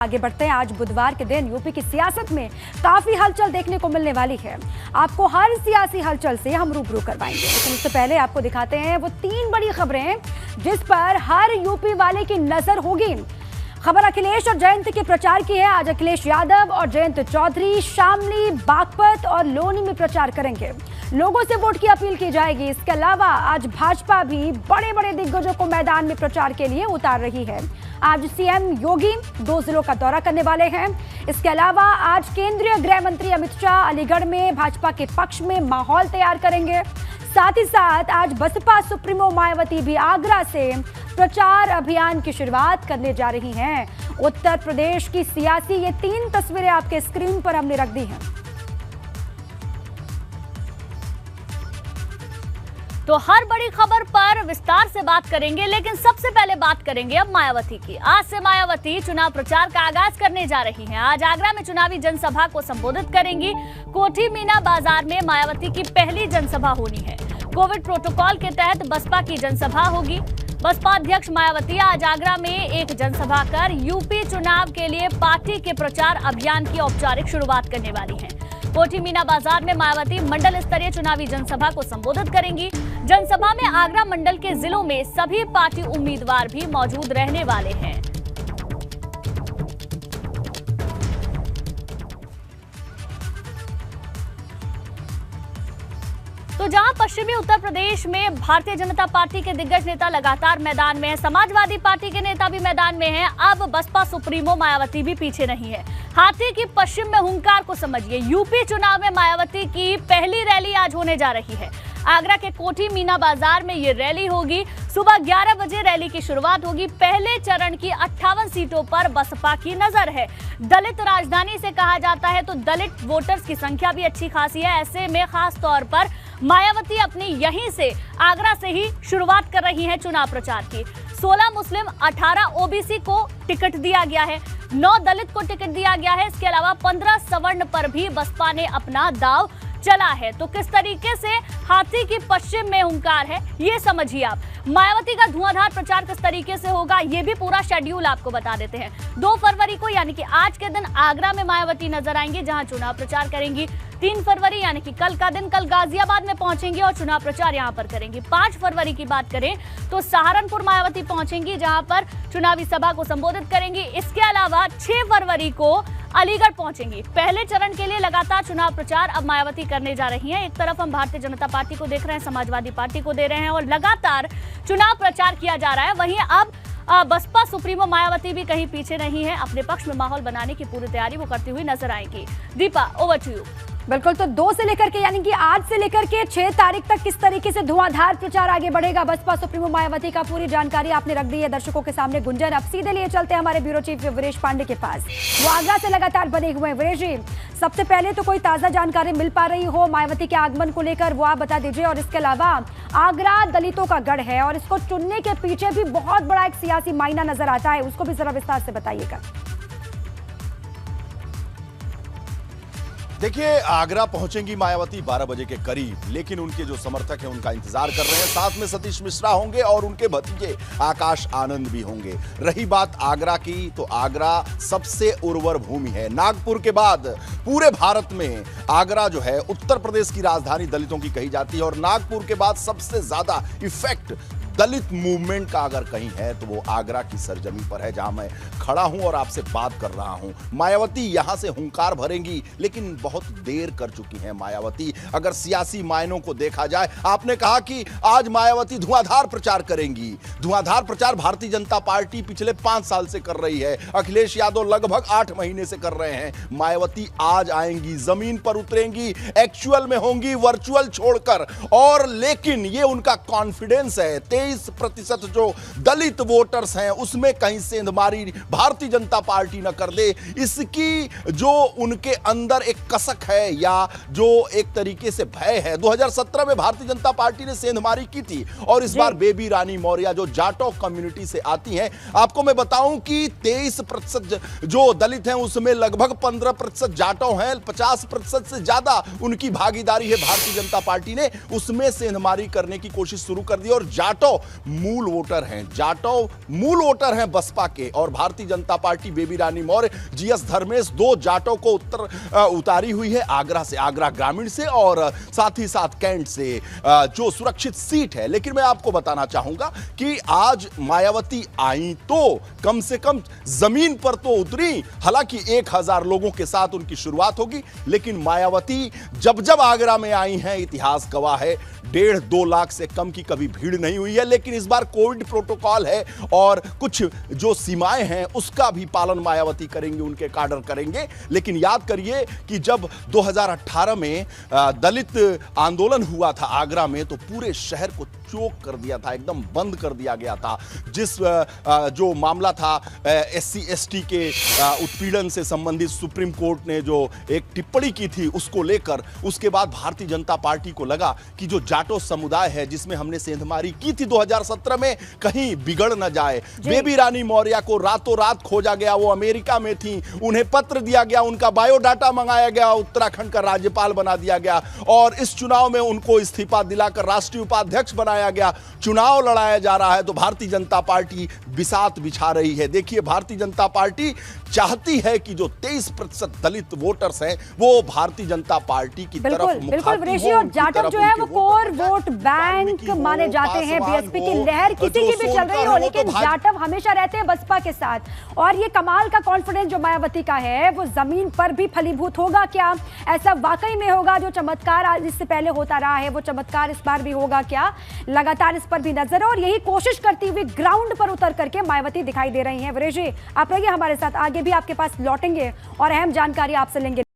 आगे बढ़ते हैं। आज बुधवार के दिन यूपी की सियासत में काफी हलचल देखने को मिलने वाली है। आपको हर सियासी हलचल से हम रूबरू करवाएंगे, लेकिन उससे पहले आपको दिखाते हैं वो 3 बड़ी खबरें जिस पर हर यूपी वाले की नजर होगी। खबर अखिलेश और जयंत के प्रचार की है। आज अखिलेश यादव और जयंत चौधरी शामली, बागपत और लोनी में प्रचार करेंगे। लोगों से वोट की अपील की जाएगी। इसके अलावा आज भाजपा भी बड़े बड़े दिग्गजों को मैदान में प्रचार के लिए उतार रही है। आज सीएम योगी 2 जिलों का दौरा करने वाले हैं। इसके अलावा आज केंद्रीय गृह मंत्री अमित शाह अलीगढ़ में भाजपा के पक्ष में माहौल तैयार करेंगे। साथ ही साथ आज बसपा सुप्रीमो मायावती भी आगरा से प्रचार अभियान की शुरुआत करने जा रही हैं। उत्तर प्रदेश की सियासी ये 3 तस्वीरें आपके स्क्रीन पर हमने रख दी हैं। तो हर बड़ी खबर पर विस्तार से बात करेंगे, लेकिन सबसे पहले बात करेंगे अब मायावती की। आज से मायावती चुनाव प्रचार का आगाज करने जा रही हैं। आज आगरा में चुनावी जनसभा को संबोधित करेंगी। कोठी मीना बाजार में मायावती की पहली जनसभा होनी है। कोविड प्रोटोकॉल के तहत बसपा की जनसभा होगी। बसपा अध्यक्ष मायावती आज आगरा में एक जनसभा कर यूपी चुनाव के लिए पार्टी के प्रचार अभियान की औपचारिक शुरुआत करने वाली हैं। कोठी मीना बाजार में मायावती मंडल स्तरीय चुनावी जनसभा को संबोधित करेंगी। जनसभा में आगरा मंडल के जिलों में सभी पार्टी उम्मीदवार भी मौजूद रहने वाले हैं। तो जहां पश्चिमी उत्तर प्रदेश में भारतीय जनता पार्टी के दिग्गज नेता लगातार मैदान में हैं, समाजवादी पार्टी के नेता भी मैदान में हैं, अब बसपा सुप्रीमो मायावती भी पीछे नहीं है। हाथी की पश्चिम में हुंकार को समझिए। यूपी चुनाव में मायावती की पहली रैली आज होने जा रही है। आगरा के कोठी मीना बाजार में ये रैली होगी। सुबह 11 बजे रैली की शुरुआत होगी। पहले चरण की 58 सीटों पर बसपा की नजर है। दलित राजधानी से कहा जाता है तो दलित वोटर्स की संख्या भी अच्छी खासी है। ऐसे में खास तौर पर मायावती अपनी यहीं से आगरा से ही शुरुआत कर रही हैं चुनाव प्रचार की। 16 मुस्लिम, 18 ओबीसी को टिकट दिया गया है, 9 दलित को टिकट दिया गया है। इसके अलावा 15 सवर्ण पर भी बसपा ने अपना दाव चला है। तो किस तरीके से हाथी की पश्चिम में हुंकार है, ये समझिए आप। मायावती का धुआंधार प्रचार किस तरीके से होगा, ये भी पूरा शेड्यूल आपको बता देते हैं। 2 फरवरी को यानी कि आज के दिन आगरा में मायावती नजर आएंगी, जहां चुनाव प्रचार करेंगी। 3 फरवरी यानी कि कल का दिन कल गाजियाबाद में पहुंचेंगी और चुनाव प्रचार यहां पर करेंगी। 5 फरवरी की बात करें तो सहारनपुर मायावती पहुंचेंगी, जहां पर चुनावी सभा को संबोधित करेंगी। इसके अलावा 6 फरवरी को अलीगढ़ पहुंचेंगी। पहले चरण के लिए लगातार चुनाव प्रचार अब मायावती करने जा रही हैं। एक तरफ हम भारतीय जनता पार्टी को देख रहे हैं, समाजवादी पार्टी को दे रहे हैं और लगातार चुनाव प्रचार किया जा रहा है। वहीं अब बसपा सुप्रीमो मायावती भी कहीं पीछे नहीं है। अपने पक्ष में माहौल बनाने की पूरी तैयारी वो करती हुई नजर आएंगी। Deepa, over to you. बिल्कुल, तो 2 से लेकर के यानी कि आज से लेकर के 6 तारीख तक किस तरीके से धुआंधार प्रचार आगे बढ़ेगा बसपा सुप्रीमो मायावती का, पूरी जानकारी आपने रख दी है दर्शकों के सामने। गुंजन, अब सीधे लिए चलते हैं हमारे ब्यूरो चीफ वीरेश पांडे के पास। वो आगरा से लगातार बने हुए हैं। वीरेश जी, सबसे पहले तो कोई ताजा जानकारी मिल पा रही हो मायावती के आगमन को लेकर, वो आप बता दीजिए। और इसके अलावा आगरा दलितों का गढ़ है और इसको चुनने के पीछे भी बहुत बड़ा एक सियासी मायना नजर आता है, उसको भी जरा विस्तार से बताइएगा। देखिए, आगरा पहुंचेंगी मायावती 12 बजे के करीब, लेकिन उनके जो समर्थक हैं उनका इंतजार कर रहे हैं। साथ में सतीश मिश्रा होंगे और उनके भतीजे आकाश आनंद भी होंगे। रही बात आगरा की, तो आगरा सबसे उर्वर भूमि है। नागपुर के बाद पूरे भारत में आगरा जो है उत्तर प्रदेश की राजधानी दलितों की कही जाती है और नागपुर के बाद सबसे ज्यादा इफेक्ट दलित मूवमेंट का अगर कहीं है तो वो आगरा की सरजमी पर है, जहां मैं खड़ा हूं और आपसे बात कर रहा हूं। मायावती यहां से हुंकार भरेंगी, लेकिन बहुत देर कर चुकी हैं मायावती अगर सियासी मायनों को देखा जाए। आपने कहा कि आज मायावती धुआंधार प्रचार करेंगी। धुआंधार प्रचार भारतीय जनता पार्टी पिछले 5 साल से कर रही है। अखिलेश यादव लगभग 8 महीने से कर रहे हैं। मायावती आज आएंगी, जमीन पर उतरेंगी, एक्चुअल में होंगी, वर्चुअल छोड़कर। और लेकिन ये उनका कॉन्फिडेंस है। 23% जो दलित वोटर्स हैं उसमें कहीं सेंधमारी भारतीय जनता पार्टी न कर दे, इसकी जो उनके अंदर एक कसक है या जो एक तरीके से भय है। 2017 में भारतीय जनता पार्टी ने सेंधमारी की थी और इस बार बेबी रानी मौर्य जो जाटो कम्युनिटी से आती हैं, आपको मैं बताऊं कि 23% जो दलित हैं उसमें लगभग 15% जाटो हैं। 50% से ज्यादा उनकी भागीदारी है। भारतीय जनता पार्टी ने उसमें सेंधमारी करने की कोशिश शुरू कर दी और जाटो मूल वोटर हैं, जाटव मूल वोटर हैं बसपा के, और भारतीय जनता पार्टी बेबी रानी मौर्य, जीएस धर्मेश, 2 जाटव को उतारी हुई है आगरा से, आगरा ग्रामीण से और साथ ही साथ कैंट से, जो सुरक्षित सीट है। लेकिन मैं आपको बताना चाहूंगा कि आज मायावती आई तो कम से कम जमीन पर तो उतरी, हालांकि 1000 लोगों के साथ उनकी शुरुआत होगी, लेकिन मायावती जब जब आगरा में आई हैं, इतिहास गवाह है, 1.5-2 लाख से कम की कभी भीड़ नहीं हुई है। लेकिन इस बार कोविड प्रोटोकॉल है और कुछ जो सीमाएं हैं उसका भी पालन मायावती करेंगे, उनके काडर करेंगे। लेकिन याद करिए कि जब 2018 में दलित आंदोलन हुआ था आगरा में, तो पूरे शहर को चोक कर दिया था, एकदम बंद कर दिया गया था। जिस जो मामला था SC ST के उत्पीड़न से संबंधित, सुप्रीम कोर्ट ने जो एक टिप्पणी की थी उसको लेकर, उसके बाद भारतीय जनता पार्टी को लगा कि जो जाटो समुदाय है जिसमें हमने सेंधमारी की थी 2017 में, कहीं बिगड़ न जाए। बेबी रानी मौर्य को रातों रात खोजा गया, वो अमेरिका में थी, उन्हें पत्र दिया गया, उनका बायोडाटा मंगाया गया, उत्तराखंड का राज्यपाल बना दिया गया और इस चुनाव में उनको इस्तीफा दिलाकर राष्ट्रीय उपाध्यक्ष बनाया गया। चुनाव लड़ाया जा रहा है तो भारतीय जनता पार्टी बिसात बिछा रही है। देखिए, भारतीय जनता पार्टी चाहती है कि जो 23% दलित वोटर्स हैं वो भारतीय जनता पार्टी की तरफ बिल्कुल ऋषि, और जाटव जो है वो कोर वोट बैंक माने जाते हैं। बीएसपी की लहर किसी की भी चल रही हो, लेकिन जाटव हमेशा रहते हैं बसपा के साथ। और ये कमाल का कॉन्फिडेंस जो मायावती का है वो जमीन पर भी फलीभूत होगा क्या? ऐसा वाकई में होगा? जो चमत्कार आज इससे पहले होता रहा है वो चमत्कार इस बार भी होगा क्या? लगातार इस पर भी नजर है और यही कोशिश करती हुई ग्राउंड पर उतर करके मायावती दिखाई दे रही हैं। ऋषि, आप रहिए हमारे साथ, आगे भी आपके पास लौटेंगे और अहम जानकारी आपसे लेंगे।